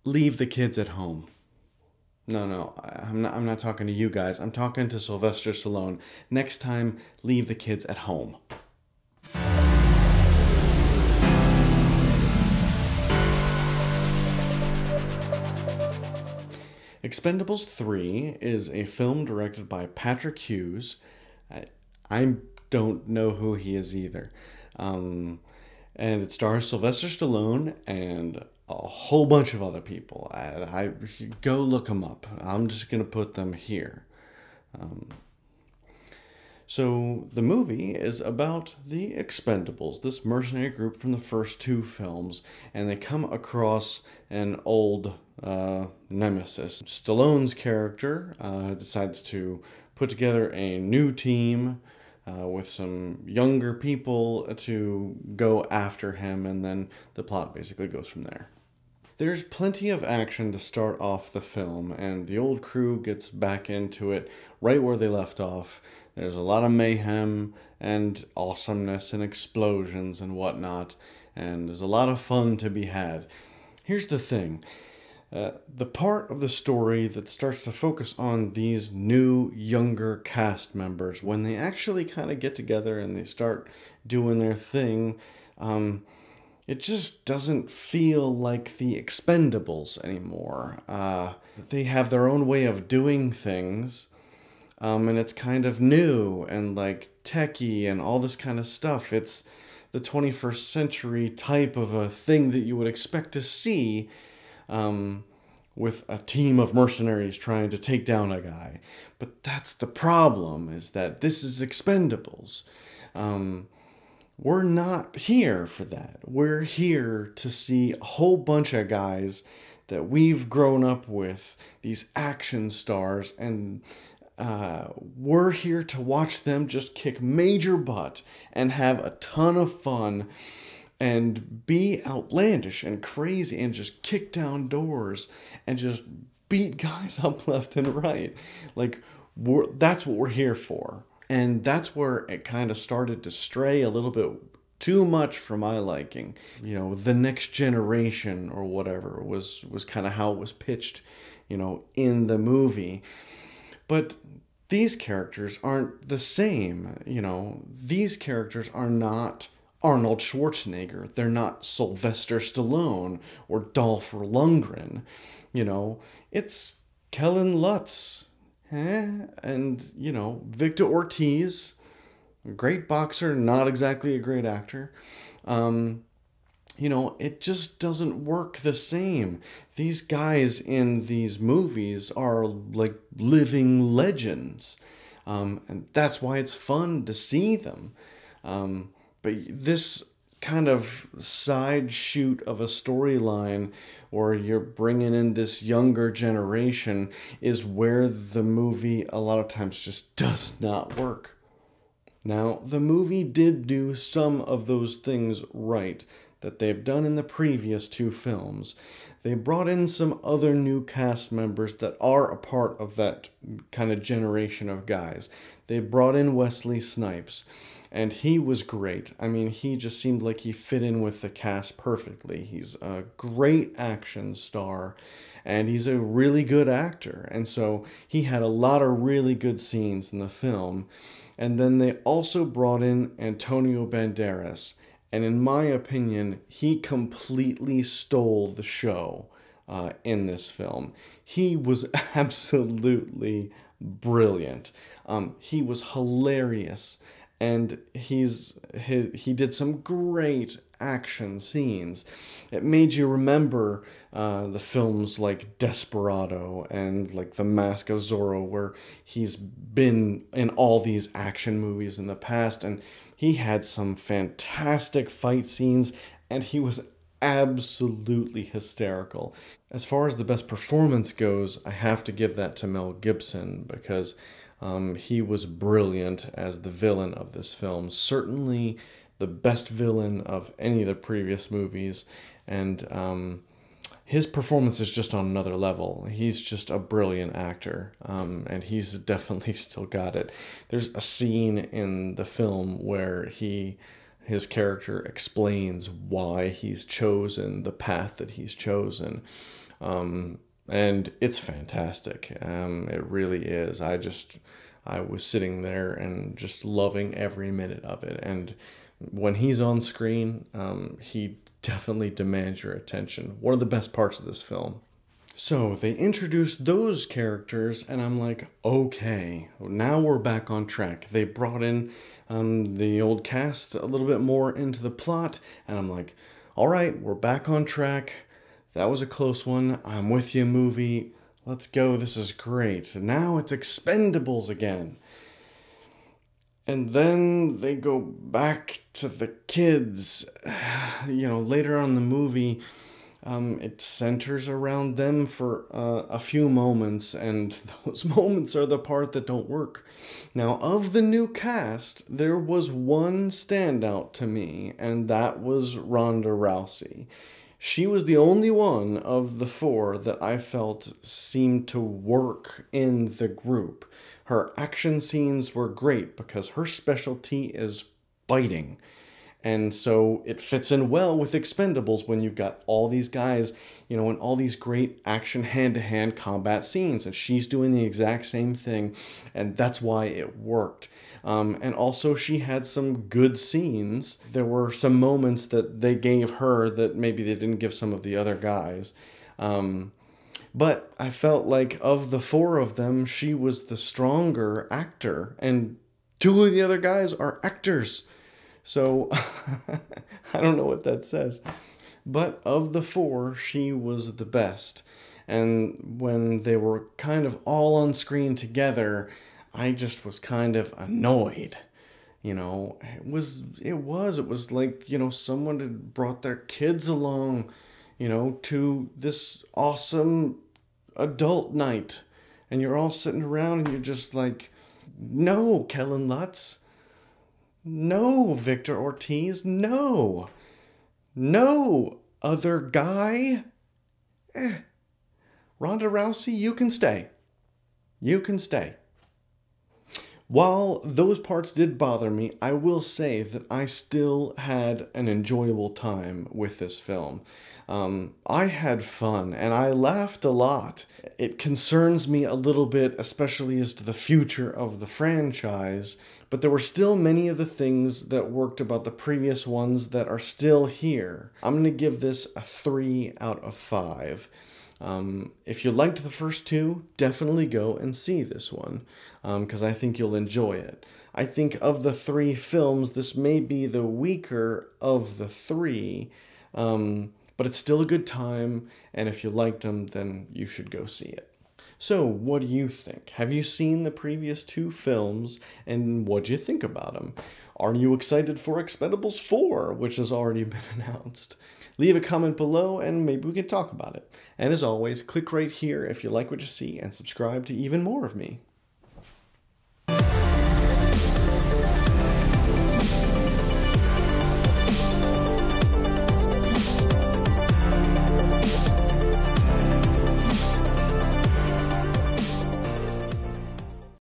leave the kids at home. No, no, I'm not talking to you guys. I'm talking to Sylvester Stallone. Next time, leave the kids at home. Expendables 3 is a film directed by Patrick Hughes. I, I don't know who he is either. Um, and it stars Sylvester Stallone and a whole bunch of other people. I go look them up. I'm just gonna put them here. So the movie is about the Expendables, this mercenary group from the first two films, and they come across an old nemesis. Stallone's character decides to put together a new team with some younger people to go after him, and then the plot basically goes from there. There's plenty of action to start off the film, and the old crew gets back into it right where they left off. There's a lot of mayhem and awesomeness and explosions and whatnot, and there's a lot of fun to be had. Here's the thing. The part of the story that starts to focus on these new, younger cast members, when they actually kind of get together and they start doing their thing, it just doesn't feel like the Expendables anymore. They have their own way of doing things, and it's kind of new and like techie and all this kind of stuff. It's the 21st century type of a thing that you would expect to see with a team of mercenaries trying to take down a guy. But that's the problem, is that this is Expendables. We're not here for that. We're here to see a whole bunch of guys that we've grown up with, these action stars, and we're here to watch them just kick major butt and have a ton of fun and be outlandish and crazy and just kick down doors and just beat guys up left and right. Like, that's what we're here for. And that's where it kind of started to stray a little bit too much for my liking. You know, the next generation or whatever was kind of how it was pitched, in the movie. But these characters aren't the same. These characters are not Arnold Schwarzenegger. They're not Sylvester Stallone or Dolph Lundgren. It's Kellen Lutz. And, Victor Ortiz, great boxer, not exactly a great actor. It just doesn't work the same. These guys in these movies are like living legends. And that's why it's fun to see them. But this kind of side shoot of a storyline where you're bringing in this younger generation is where the movie a lot of times just does not work. Now, the movie did do some of those things right that they've done in the previous two films. They brought in some other new cast members that are a part of that kind of generation of guys. They brought in Wesley Snipes, and he was great. I mean, he just seemed like he fit in with the cast perfectly. He's a great action star, and he's a really good actor. And so he had a lot of really good scenes in the film. And then they also brought in Antonio Banderas. And in my opinion, he completely stole the show in this film. He was absolutely brilliant. He was hilarious. And he did some great action scenes. It made you remember the films like Desperado and like The Mask of Zorro, where he's been in all these action movies in the past, and he had some fantastic fight scenes, and he was absolutely hysterical. As far as the best performance goes, I have to give that to Mel Gibson, because he was brilliant as the villain of this film. Certainly the best villain of any of the previous movies. And his performance is just on another level. He's just a brilliant actor. And he's definitely still got it. There's a scene in the film where his character explains why he's chosen the path that he's chosen. And it's fantastic. It really is. I was sitting there and just loving every minute of it. And when he's on screen, he definitely demands your attention. One of the best parts of this film. So they introduced those characters, and I'm like, okay, now we're back on track. They brought in the old cast a little bit more into the plot, and I'm like, all right, we're back on track. That was a close one. I'm with you, movie. Let's go. This is great. Now it's Expendables again. And then they go back to the kids. Later on in the movie, it centers around them for a few moments, and those moments are the part that don't work. Now, of the new cast, there was one standout to me, and that was Ronda Rousey. She was the only one of the four that I felt seemed to work in the group. Her action scenes were great because her specialty is fighting. And so it fits in well with Expendables when you've got all these guys, in all these great action hand-to-hand combat scenes. And she's doing the exact same thing. And that's why it worked. And also she had some good scenes. There were some moments that they gave her that maybe they didn't give some of the other guys. But I felt like of the four of them, she was the stronger actor. And two of the other guys are actors. So, I don't know what that says. But of the four, she was the best. And when they were kind of all on screen together, I just was kind of annoyed. It was like, someone had brought their kids along, to this awesome adult night. And you're all sitting around and you're just like, no, Kellen Lutz. No, Victor Ortiz, no. No, other guy. Ronda Rousey, you can stay. You can stay. While those parts did bother me, I will say that I still had an enjoyable time with this film. I had fun and I laughed a lot. It concerns me a little bit, especially as to the future of the franchise, but there were still many of the things that worked about the previous ones that are still here. I'm going to give this a 3 out of 5. If you liked the first two, definitely go and see this one, because I think you'll enjoy it. I think of the 3 films, this may be the weaker of the 3, but it's still a good time, and if you liked them, then you should go see it. So, what do you think? Have you seen the previous 2 films, and what do you think about them? Are you excited for Expendables 4, which has already been announced? Leave a comment below, and maybe we can talk about it. And as always, click right here if you like what you see, and subscribe to even more of me.